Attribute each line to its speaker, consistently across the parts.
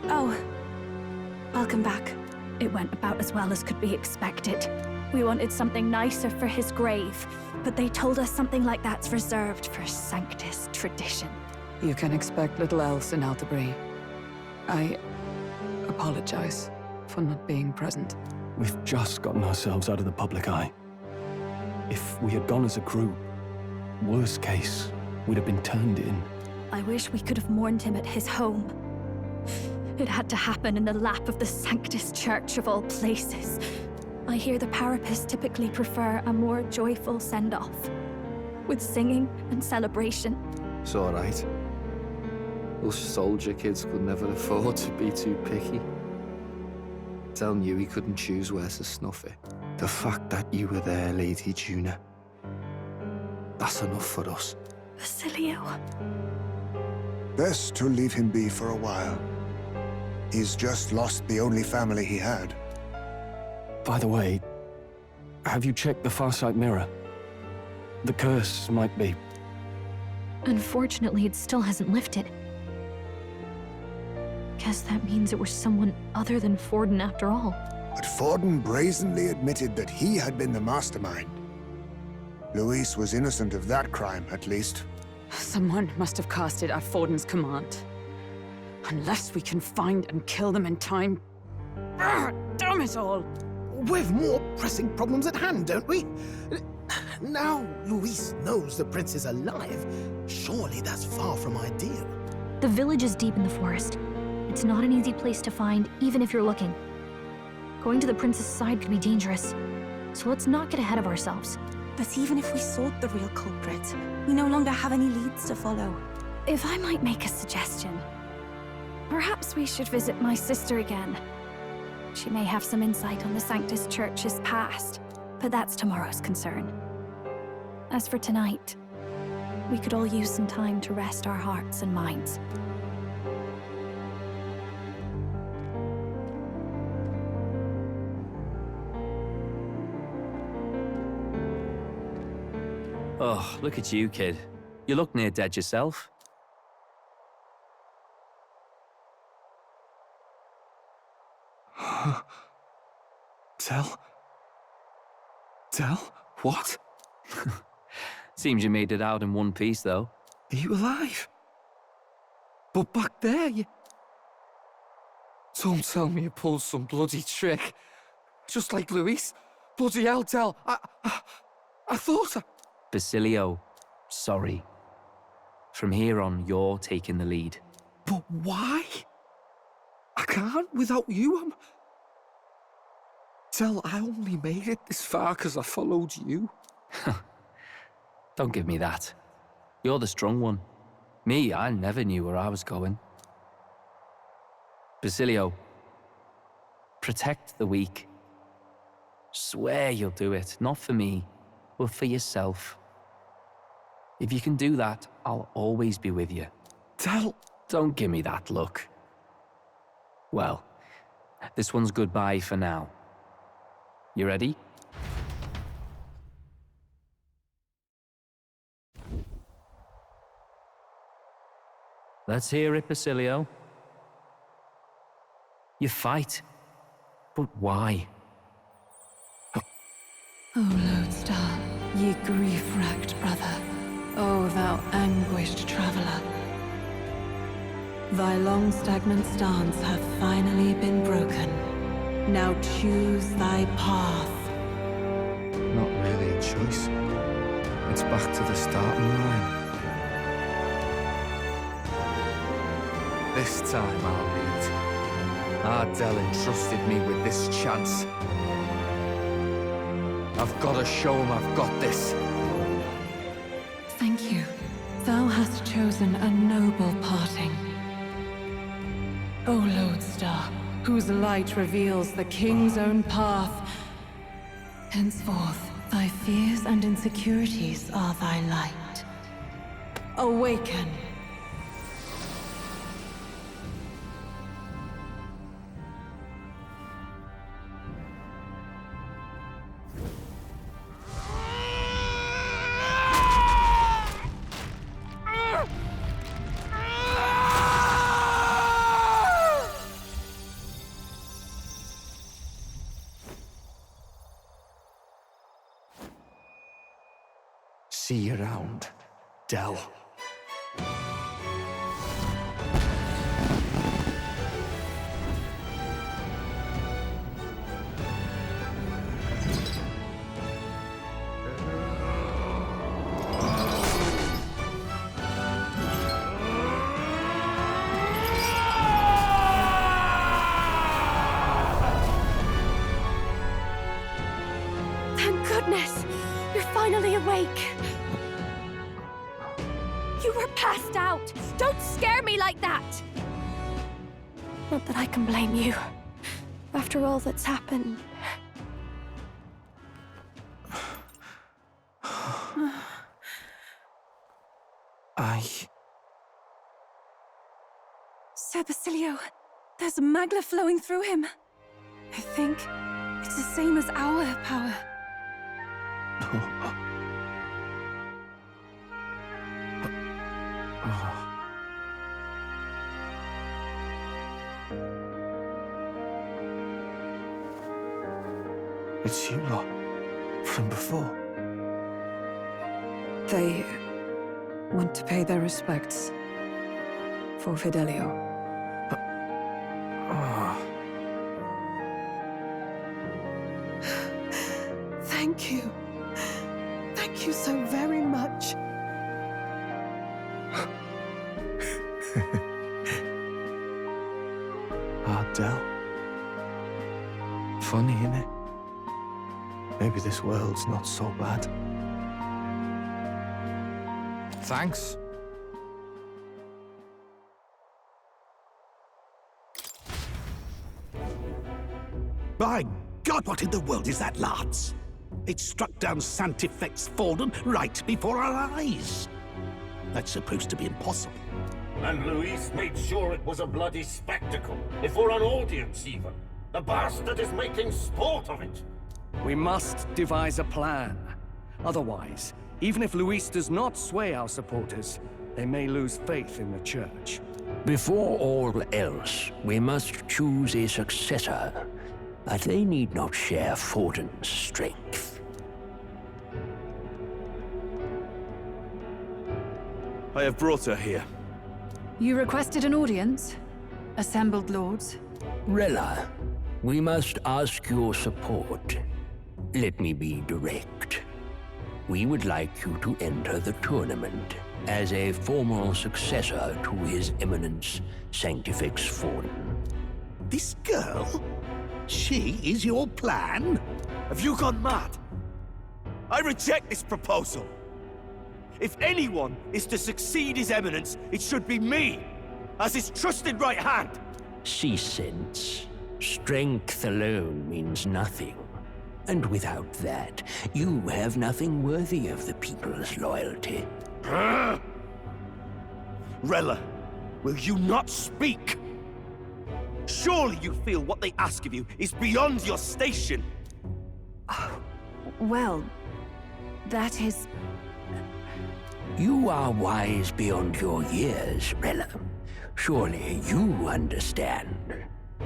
Speaker 1: Oh, welcome back. It went about as well as could be expected. We wanted something nicer for his grave, but they told us something like that's reserved for Sanctus tradition.
Speaker 2: You can expect little else in Altabri. I apologize for not being present.
Speaker 3: We've just gotten ourselves out of the public eye. If we had gone as a group, worst case, we'd have been turned in.
Speaker 1: I wish we could have mourned him at his home. It had to happen in the lap of the Sanctus Church of all places. I hear the Parapists typically prefer a more joyful send-off, with singing and celebration.
Speaker 4: It's alright. Us soldier kids could never afford to be too picky. Telling you he couldn't choose where to snuff it. The fact that you were there, Lady Juna, that's enough for us.
Speaker 1: Basilio.
Speaker 5: Best to leave him be for a while. He's just lost the only family he had.
Speaker 3: By the way, have you checked the Farsight mirror? The curse might be...
Speaker 6: Unfortunately, it still hasn't lifted. Guess that means it was someone other than Forden after all.
Speaker 5: But Forden brazenly admitted that he had been the mastermind. Luis was innocent of that crime, at least.
Speaker 2: Someone must have cast it at Forden's command. Unless we can find and kill them in time... Damn it all!
Speaker 7: We've more pressing problems at hand, don't we? Now Luis knows the prince is alive. Surely that's far from ideal.
Speaker 6: The village is deep in the forest. It's not an easy place to find, even if you're looking. Going to the prince's side could be dangerous. So let's not get ahead of ourselves.
Speaker 1: But even if we sought the real culprit, we no longer have any leads to follow. If I might make a suggestion, perhaps we should visit my sister again. She may have some insight on the Sanctus Church's past, but that's tomorrow's concern. As for tonight, we could all use some time to rest our hearts and minds.
Speaker 8: Oh, look at you, kid. You look near dead yourself.
Speaker 4: Tell? What?
Speaker 8: Seems you made it out in one piece, though.
Speaker 4: Are you alive? But back there, you... Don't tell me you pulled some bloody trick. Just like Luis. Bloody hell, Tell. I thought I...
Speaker 8: Basilio, sorry. From here on, you're taking the lead.
Speaker 4: But why? I can't without you. Tell, I only made it this far because I followed you.
Speaker 8: Don't give me that. You're the strong one. Me, I never knew where I was going. Basilio, protect the weak. Swear you'll do it, not for me, but for yourself. If you can do that, I'll always be with you.
Speaker 4: Tell...
Speaker 8: Don't give me that look. Well, this one's goodbye for now. You ready? Let's hear it, Basilio. You fight, but why?
Speaker 9: O Lodestar, ye grief-racked brother, O thou anguished traveler. Thy long stagnant stance hath finally been broken. Now choose thy path.
Speaker 4: Not really a choice. It's back to the starting line. This time I'll lead. Ardell entrusted me with this chance. I've got to show him I've got this.
Speaker 9: Thank you. Thou hast chosen a noble parting. O Lodestar, whose light reveals the king's own path. Henceforth, thy fears and insecurities are thy light. Awaken!
Speaker 4: See you around, Del.
Speaker 1: Thank goodness! You're finally awake! You were passed out! Don't scare me like that! Not that I can blame you. After all that's happened. Sir Basilio, there's magla flowing through him. I think it's the same as our power.
Speaker 4: It's you lot, from before.
Speaker 2: They want to pay their respects for Fidelio.
Speaker 7: Thank you. Thank you so very much.
Speaker 4: Del. Funny, innit? Maybe this world's not so bad. Thanks.
Speaker 10: By God, what in the world is that, lads? It struck down Santifex Forden right before our eyes. That's supposed to be impossible.
Speaker 11: And Luis made sure it was a bloody spectacle, before an audience even. The bastard is making sport of it.
Speaker 12: We must devise a plan. Otherwise, even if Luis does not sway our supporters, they may lose faith in the church.
Speaker 13: Before all else, we must choose a successor. But they need not share Forden's strength.
Speaker 10: I have brought her here.
Speaker 2: You requested an audience? Assembled lords?
Speaker 13: Rella, we must ask your support. Let me be direct. We would like you to enter the tournament as a formal successor to His Eminence Sanctifex Forden.
Speaker 10: This girl? She is your plan?
Speaker 12: Have you gone mad? I reject this proposal. If anyone is to succeed His Eminence, it should be me, as his trusted right hand.
Speaker 13: See sense. Strength alone means nothing. And without that, you have nothing worthy of the people's loyalty.
Speaker 12: Rella, will you not speak? Surely you feel what they ask of you is beyond your station.
Speaker 1: Well, that is...
Speaker 13: You are wise beyond your years, Rella. Surely you understand.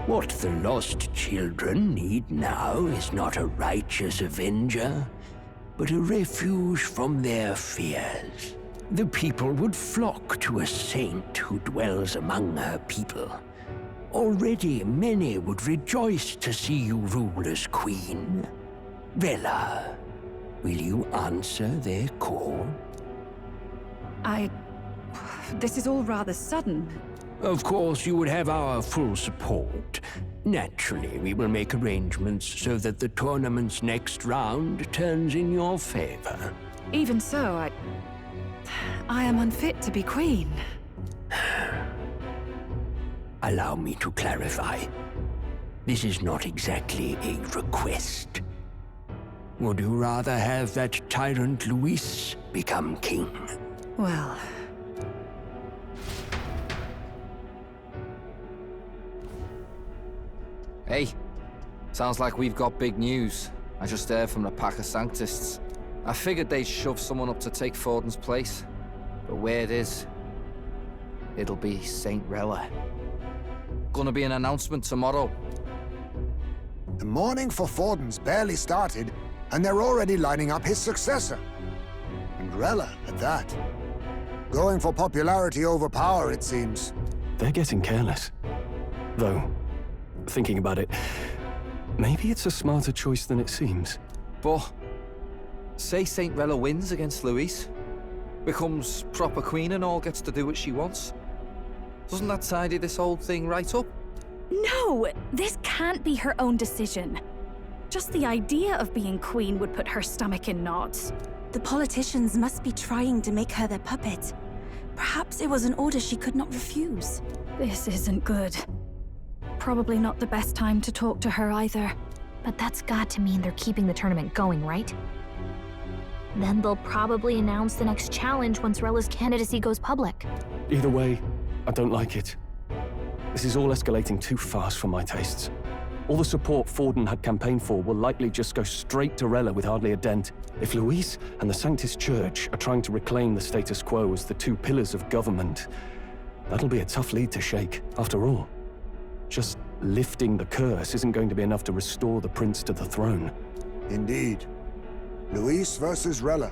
Speaker 13: What the lost children need now is not a righteous avenger, but a refuge from their fears. The people would flock to a saint who dwells among her people. Already many would rejoice to see you rule as queen. Rella, will you answer their call?
Speaker 2: This is all rather sudden.
Speaker 13: Of course, you would have our full support. Naturally, we will make arrangements so that the tournament's next round turns in your favor.
Speaker 2: Even so, I am unfit to be queen.
Speaker 13: Allow me to clarify. This is not exactly a request. Would you rather have that tyrant Luis become king?
Speaker 2: Well...
Speaker 4: Hey, sounds like we've got big news. I just heard from the pack of Sanctists. I figured they'd shove someone up to take Forden's place. But where it is, it'll be Saint Rella. Gonna be an announcement tomorrow.
Speaker 5: The mourning for Forden's barely started, and they're already lining up his successor. And and Rella at that. Going for popularity over power, it seems.
Speaker 3: They're getting careless. Though, thinking about it, maybe it's a smarter choice than it seems.
Speaker 4: But, say Saint Rella wins against Luis, becomes proper queen and all, gets to do what she wants. Doesn't that tidy this whole thing right up?
Speaker 1: No! This can't be her own decision. Just the idea of being queen would put her stomach in knots.
Speaker 14: The politicians must be trying to make her their puppet. Perhaps it was an order she could not refuse.
Speaker 1: This isn't good. Probably not the best time to talk to her either.
Speaker 6: But that's got to mean they're keeping the tournament going, right? Then they'll probably announce the next challenge once Rella's candidacy goes public.
Speaker 3: Either way, I don't like it. This is all escalating too fast for my tastes. All the support Forden had campaigned for will likely just go straight to Rella with hardly a dent. If Luis and the Sanctus Church are trying to reclaim the status quo as the two pillars of government, that'll be a tough lead to shake. After all, just lifting the curse isn't going to be enough to restore the prince to the throne.
Speaker 5: Indeed. Luis versus Rella.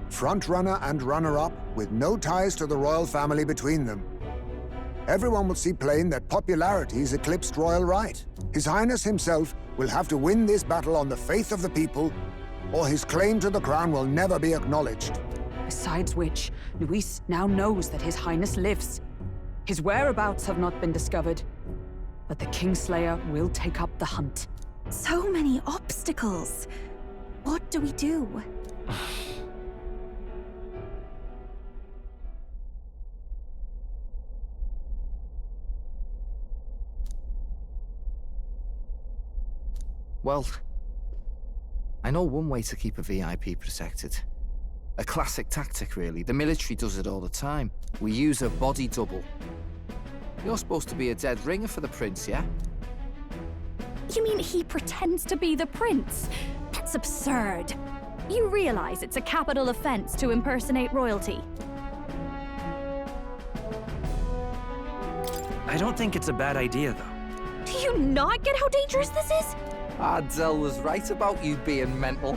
Speaker 5: Front-runner and runner-up with no ties to the royal family between them. Everyone will see plain that popularity's eclipsed royal right. His Highness himself will have to win this battle on the faith of the people, or his claim to the crown will never be acknowledged.
Speaker 2: Besides which, Luis now knows that His Highness lives. His whereabouts have not been discovered, but the Kingslayer will take up the hunt.
Speaker 14: So many obstacles. What do we do?
Speaker 4: Well, I know one way to keep a VIP protected. A classic tactic, really. The military does it all the time. We use a body double. You're supposed to be a dead ringer for the prince, yeah?
Speaker 1: You mean he pretends to be the prince? That's absurd. You realize it's a capital offense to impersonate royalty?
Speaker 15: I don't think it's a bad idea, though.
Speaker 1: Do you not get how dangerous this is?
Speaker 4: Ardell was right about you being mental.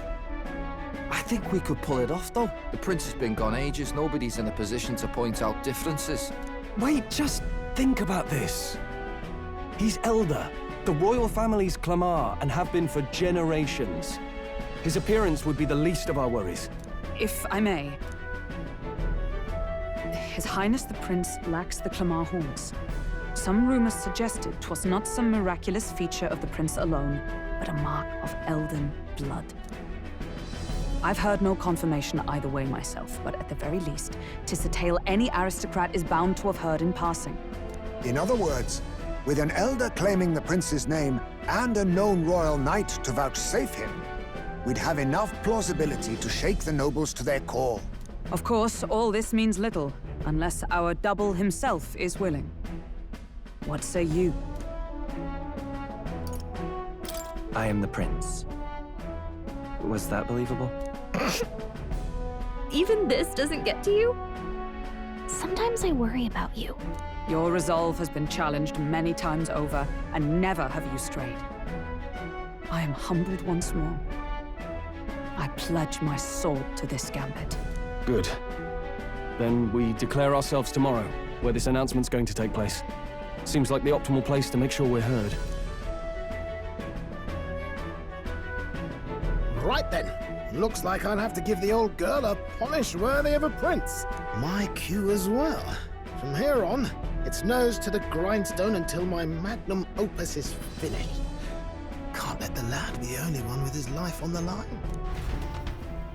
Speaker 4: I think we could pull it off, though. The prince has been gone ages. Nobody's in a position to point out differences.
Speaker 3: Wait, just think about this. He's elder. The royal family's Clamar and have been for generations. His appearance would be the least of our worries.
Speaker 2: If I may. His Highness the Prince lacks the Clamar horns. Some rumors suggested 'twas not some miraculous feature of the prince alone, but a mark of elden blood. I've heard no confirmation either way myself, but at the very least, 'tis a tale any aristocrat is bound to have heard in passing.
Speaker 5: In other words, with an elder claiming the prince's name and a known royal knight to vouchsafe him, we'd have enough plausibility to shake the nobles to their core.
Speaker 2: Of course, all this means little, unless our double himself is willing. What say you?
Speaker 15: I am the prince. Was that believable?
Speaker 6: Even this doesn't get to you? Sometimes I worry about you.
Speaker 2: Your resolve has been challenged many times over, and never have you strayed. I am humbled once more. I pledge my sword to this gambit.
Speaker 3: Good. Then we declare ourselves tomorrow, where this announcement's going to take place. Seems like the optimal place to make sure we're heard.
Speaker 7: Right then. Looks like I'll have to give the old girl a polish worthy of a prince. My cue as well. From here on, it's nose to the grindstone until my magnum opus is finished. Can't let the lad be the only one with his life on the line.